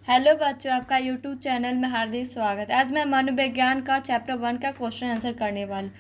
Hello बच्चों, आपका YouTube channel में हार्दिक स्वागत है। आज मैं मनोविज्ञान का चैप्टर 1 का क्वेश्चन आंसर करने वाली हूँ।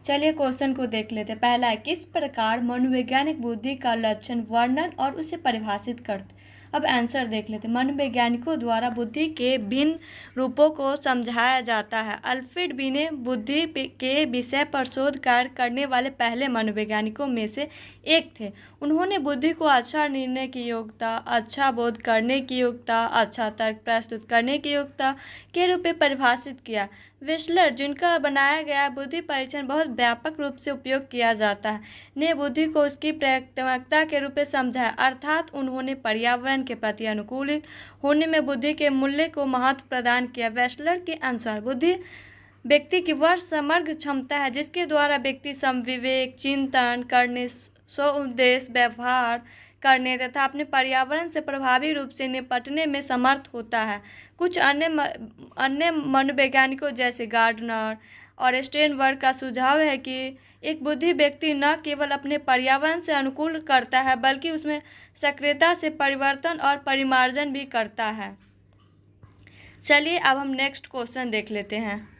चलिए क्वेश्चन को देख लेते हैं। पहला है, किस प्रकार मनोवैज्ञानिक बुद्धि का लक्षण, वर्णन और उसे परिभाषित करते। अब आंसर देख लेते हैं। मनोवैज्ञानिकों द्वारा बुद्धि के भिन्न रूपों को समझाया जाता है। अल्फ्रेड बिने बुद्धि के विषय पर शोध कार्य करने वाले पहले मनोवैज्ञानिकों में से एक थे। उन्होंने बुद्धि को अच्छा निर्णय की योग्यता, अच्छा बोध करने की योग्यता, अच्छा तर्क प्रस्तुत करने की योग्यता के रूप में परिभाषित किया। वेस्लर, जिनका बनाया गया बुद्धि परीक्षण बहुत व्यापक रूप से उपयोग किया जाता है, ने बुद्धि को उसकी प्राथमिकता के रूप में समझा, अर्थात उन्होंने पर्यावरण के प्रति अनुकूलित होने में बुद्धि के मूल्य को महत्व प्रदान किया। वेस्लर के अनुसार बुद्धि व्यक्ति की वह समग्र क्षमता है जिसके द्वारा व्यक्ति समविवेक, चिंतन करने, स्वउद्देश्य व्यवहार करने तथा अपने पर्यावरण से प्रभावी रूप से निपटने में समर्थ होता है। कुछ अन्य मनोवैज्ञानिकों जैसे गार्डनर और स्टेनबर्ग का सुझाव है कि एक बुद्धि व्यक्ति न केवल अपने पर्यावरण से अनुकूल करता है बल्कि उसमें सक्रियता से परिवर्तन और परिमार्जन भी करता है। चलिए अब हम नेक्स्ट क्वेश्चन देख लेते हैं।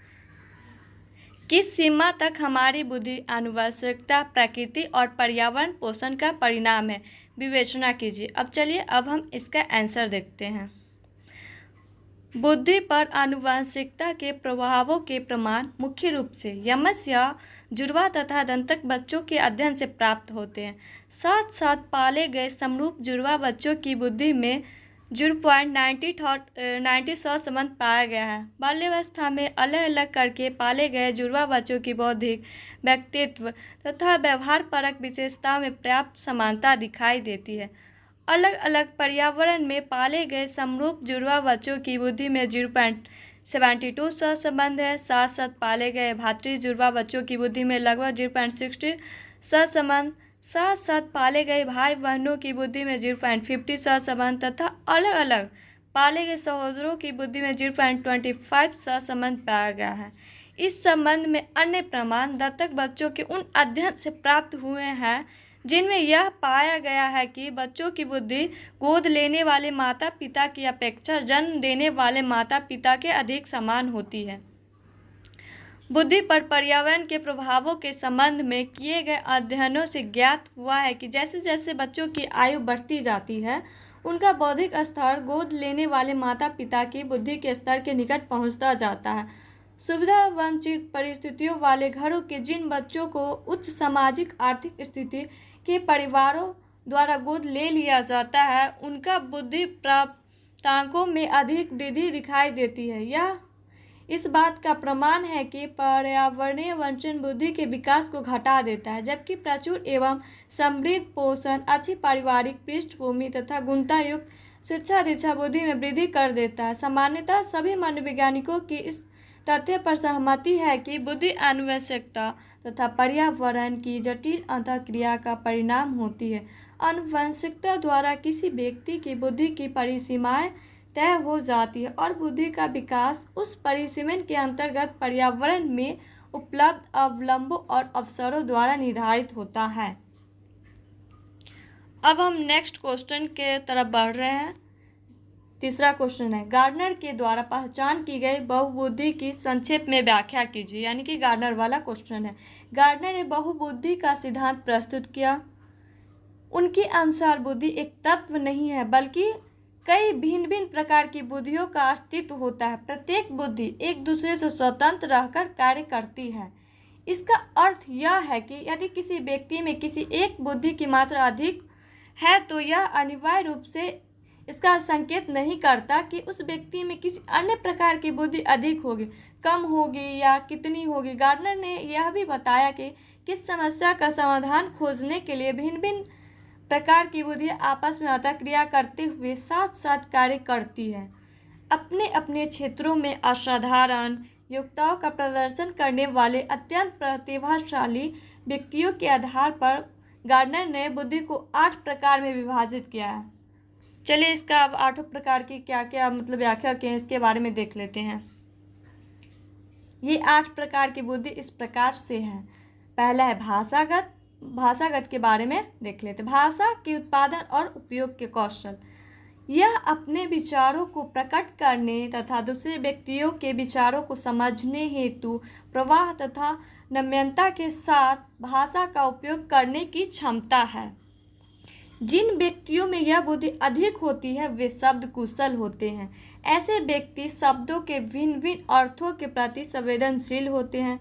किस सीमा तक हमारी बुद्धि आनुवंशिकता, प्रकृति और पर्यावरण पोषण का परिणाम है, विवेचना कीजिए। अब हम इसका आंसर देखते हैं। बुद्धि पर आनुवंशिकता के प्रभावों के प्रमाण मुख्य रूप से यमज या जुड़वा तथा दंतक बच्चों के अध्ययन से प्राप्त होते हैं। साथ साथ पाले गए समरूप जुड़वा बच्चों की बुद्धि में 0.90 सहसंबंध पाया गया है। बाल्यावस्था में अलग अलग करके पाले गए जुड़वा बच्चों की बौद्धिक, व्यक्तित्व तथा व्यवहार परक विशेषताओं में पर्याप्त समानता दिखाई देती है। अलग अलग पर्यावरण में पाले गए समरूप जुड़वा बच्चों की बुद्धि में 0.72 सहसंबंध है। साथ साथ पाले गए भातृ जुड़वा बच्चों की बुद्धि में लगभग 0.60 सहसंबंध, साथ साथ पाले गए भाई बहनों की बुद्धि में 0.50 सहसंबंध तथा अलग अलग पाले गए सहोदरों की बुद्धि में 0.25 सहसंबंध पाया गया है। इस संबंध में अन्य प्रमाण दत्तक बच्चों के उन अध्ययन से प्राप्त हुए हैं जिनमें यह पाया गया है कि बच्चों की बुद्धि गोद लेने वाले माता पिता की अपेक्षा जन्म देने वाले माता पिता के अधिक समान होती है। बुद्धि पर पर्यावरण के प्रभावों के संबंध में किए गए अध्ययनों से ज्ञात हुआ है कि जैसे जैसे बच्चों की आयु बढ़ती जाती है, उनका बौद्धिक स्तर गोद लेने वाले माता पिता की बुद्धि के स्तर के निकट पहुंचता जाता है। सुविधा वंचित परिस्थितियों वाले घरों के जिन बच्चों को उच्च सामाजिक आर्थिक स्थिति के परिवारों द्वारा गोद ले लिया जाता है, उनका बुद्धि प्राप्तांकों में अधिक वृद्धि दिखाई देती है। यह इस बात का प्रमाण है कि पर्यावरणीय वंचन बुद्धि के विकास को घटा देता है, जबकि प्रचुर एवं समृद्ध पोषण, अच्छी पारिवारिक पृष्ठभूमि तथा गुणतायुक्त शिक्षा दीक्षा बुद्धि में वृद्धि कर देता है। सामान्यतः सभी मनोवैज्ञानिकों की इस तथ्य पर सहमति है कि बुद्धि आनुवंशिकता तथा पर्यावरण की जटिल अंतःक्रिया का परिणाम होती है। आनुवंशिकता द्वारा किसी व्यक्ति की बुद्धि की परिसीमाएं तय हो जाती है और बुद्धि का विकास उस परिसीमन के अंतर्गत पर्यावरण में उपलब्ध अवलंबों और अवसरों द्वारा निर्धारित होता है। अब हम नेक्स्ट क्वेश्चन के तरफ बढ़ रहे हैं। तीसरा क्वेश्चन है, गार्डनर के द्वारा पहचान की गई बहुबुद्धि की संक्षेप में व्याख्या कीजिए। यानी कि गार्डनर वाला क्वेश्चन है। गार्डनर ने बहुबुद्धि का सिद्धांत प्रस्तुत किया। उनके अनुसार बुद्धि एक तत्व नहीं है बल्कि कई भिन्न भिन्न प्रकार की बुद्धियों का अस्तित्व होता है। प्रत्येक बुद्धि एक दूसरे से स्वतंत्र रहकर कार्य करती है। इसका अर्थ यह है कि यदि किसी व्यक्ति में किसी एक बुद्धि की मात्रा अधिक है तो यह अनिवार्य रूप से इसका संकेत नहीं करता कि उस व्यक्ति में किसी अन्य प्रकार की बुद्धि अधिक होगी, कम होगी या कितनी होगी। गार्डनर ने यह भी बताया कि किस समस्या का समाधान खोजने के लिए भिन्न भिन्न प्रकार की बुद्धि आपस में अंतःक्रिया करते हुए साथ साथ कार्य करती है। अपने अपने क्षेत्रों में असाधारण योग्यताओं का प्रदर्शन करने वाले अत्यंत प्रतिभाशाली व्यक्तियों के आधार पर गार्डनर ने बुद्धि को 8 प्रकार में विभाजित किया है। चलिए इसका अब 8 प्रकार की क्या क्या व्याख्या की है इसके बारे में देख लेते हैं। ये 8 प्रकार की बुद्धि इस प्रकार से है। पहला है भाषागत के बारे में देख लेते हैं। भाषा के उत्पादन और उपयोग के कौशल, यह अपने विचारों को प्रकट करने तथा दूसरे व्यक्तियों के विचारों को समझने हेतु प्रवाह तथा नम्रता के साथ भाषा का उपयोग करने की क्षमता है। जिन व्यक्तियों में यह बुद्धि अधिक होती है वे शब्द कुशल होते हैं। ऐसे व्यक्ति शब्दों के भिन्न भिन्न अर्थों के प्रति संवेदनशील होते हैं,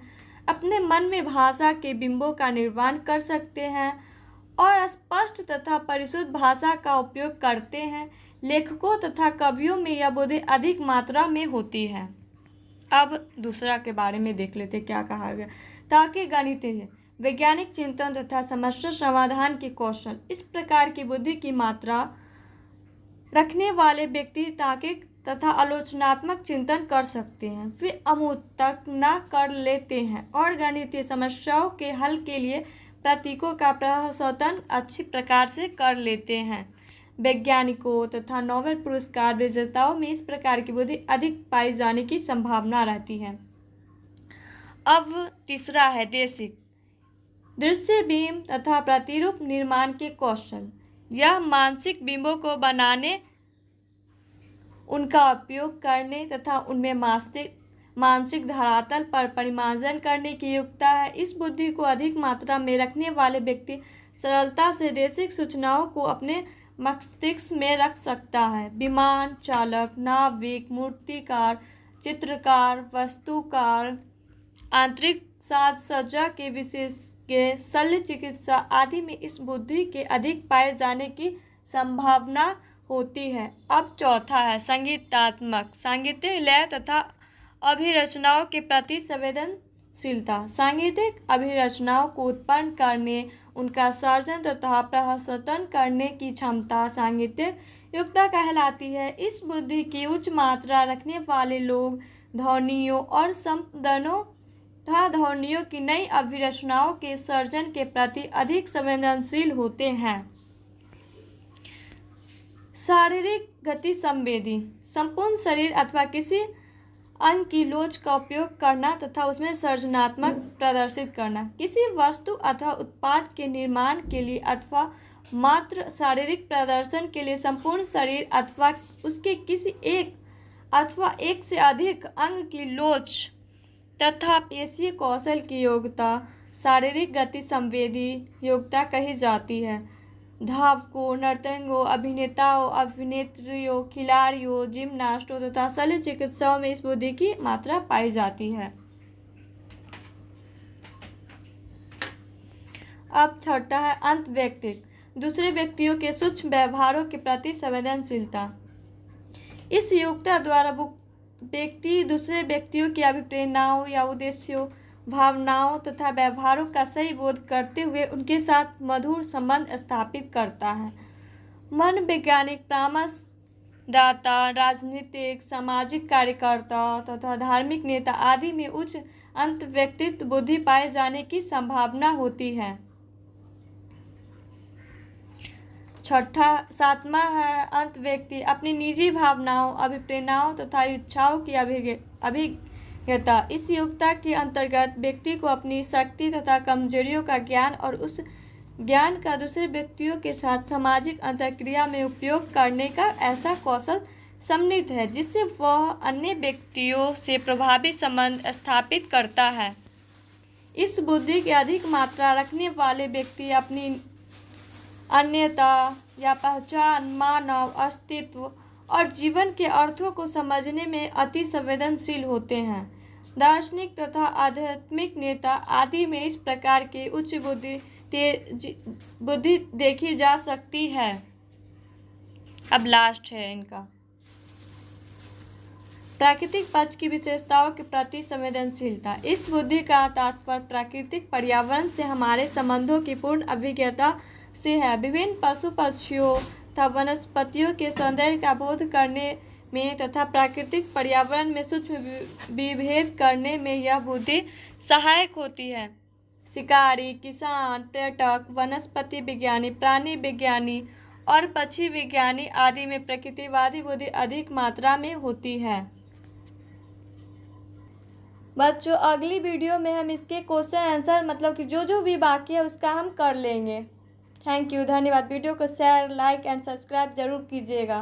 अपने मन में भाषा के बिंबों का निर्माण कर सकते हैं और स्पष्ट तथा परिशुद्ध भाषा का उपयोग करते हैं। लेखकों तथा कवियों में यह बुद्धि अधिक मात्रा में होती है। अब दूसरा के बारे में देख लेते क्या कहा गया। तार्किक गणित है वैज्ञानिक चिंतन तथा समस्या समाधान के कौशल। इस प्रकार की बुद्धि की मात्रा रखने वाले व्यक्ति तार्किक तथा आलोचनात्मक चिंतन कर सकते हैं, वे अमूर्तक न कर लेते हैं और गणितीय समस्याओं के हल के लिए प्रतीकों का प्रशोधन अच्छी प्रकार से कर लेते हैं। वैज्ञानिकों तथा नोबेल पुरस्कार विजेताओं में इस प्रकार की बुद्धि अधिक पाई जाने की संभावना रहती है। अब तीसरा है देशिक दृश्य बिंब तथा प्रतिरूप निर्माण के कौशल। यह मानसिक बिंबों को बनाने, उनका उपयोग करने तथा उनमें मानसिक धरातल पर परिमार्जन करने की योग्यता है। इस बुद्धि को अधिक मात्रा में रखने वाले व्यक्ति सरलता से देशिक सूचनाओं को अपने मस्तिष्क में रख सकता है। विमान चालक, नाविक, मूर्तिकार, चित्रकार, वस्तुकार, आंतरिक साज सज्जा के विशेषज्ञ, शल्य चिकित्सा आदि में इस बुद्धि के अधिक पाए जाने की संभावना होती है। अब चौथा है संगीतात्मक सांगीतिक लय तथा अभिरचनाओं के प्रति संवेदनशीलता। सांगीतिक अभिरचनाओं को उत्पन्न करने, उनका सर्जन तथा प्रस्तुत करने की क्षमता सांगीतिक योग्यता कहलाती है। इस बुद्धि की उच्च मात्रा रखने वाले लोग ध्वनियों और संपदनों तथा ध्वनियों की नई अभिरचनाओं के सर्जन के प्रति अधिक संवेदनशील होते हैं। शारीरिक गति संवेदी संपूर्ण शरीर अथवा किसी अंग की लोच का उपयोग करना तथा उसमें सृजनात्मक प्रदर्शित करना। किसी वस्तु अथवा उत्पाद के निर्माण के लिए अथवा मात्र शारीरिक प्रदर्शन के लिए संपूर्ण शरीर अथवा उसके किसी एक अथवा एक से अधिक अंग की लोच तथा पेशीय कौशल की योग्यता शारीरिक गति संवेदी योग्यता कही जाती है। धावकों, नर्तकों, अभिनेताओं, अभिनेत्रियों, खिलाड़ियों, जिम्नास्टों तथा शल्य चिकित्साओं में इस बुद्धि की मात्रा पाई जाती है। अब छठा है अंतर्वैयक्तिक दूसरे व्यक्तियों के सूक्ष्म व्यवहारों के प्रति संवेदनशीलता। इस योग्यता द्वारा व्यक्ति दूसरे व्यक्तियों की अभिप्रेरणाओं या उद्देश्यों, भावनाओं तथा व्यवहारों का सही बोध करते हुए उनके साथ मधुर संबंध स्थापित करता है। मनोवैज्ञानिक परामर्शदाता, राजनीतिक, सामाजिक कार्यकर्ता तथा धार्मिक नेता आदि में उच्च अंतर्वैयक्तिक बुद्धि पाए जाने की संभावना होती है। सातवां है अंत व्यक्ति अपनी निजी भावनाओं, अभिप्रेरणाओं तथा इच्छाओं की अभिज्ञता। इस योग्यता के अंतर्गत व्यक्ति को अपनी शक्ति तथा कमजोरियों का ज्ञान और उस ज्ञान का दूसरे व्यक्तियों के साथ सामाजिक अंतर्क्रिया में उपयोग करने का ऐसा कौशल सम्मिलित है जिससे वह अन्य व्यक्तियों से प्रभावी संबंध स्थापित करता है। इस बुद्धि की अधिक मात्रा रखने वाले व्यक्ति अपनी अन्यता या पहचान, मानव अस्तित्व और जीवन के अर्थों को समझने में अति संवेदनशील होते हैं। दार्शनिक तथा आध्यात्मिक नेता आदि में इस प्रकार की उच्च बुद्धि देखी जा सकती है। अब लास्ट है इनका प्राकृतिक पक्ष की विशेषताओं के प्रति संवेदनशीलता। इस बुद्धि का तात्पर्य प्राकृतिक पर्यावरण से हमारे संबंधों की पूर्ण अभिज्ञता से है। विभिन्न पशु पक्षियों तथा वनस्पतियों के सौंदर्य का बोध करने में तथा प्राकृतिक पर्यावरण में सूक्ष्म विभेद करने में यह बुद्धि सहायक होती है। शिकारी, किसान, पर्यटक, वनस्पति विज्ञानी, प्राणी विज्ञानी और पक्षी विज्ञानी आदि में प्रकृतिवादी बुद्धि अधिक मात्रा में होती है। बच्चों अगली वीडियो में हम इसके क्वेश्चन आंसर मतलब कि जो भी बाकी है उसका हम कर लेंगे। थैंक यू, धन्यवाद। वीडियो को शेयर, लाइक एंड सब्सक्राइब जरूर कीजिएगा।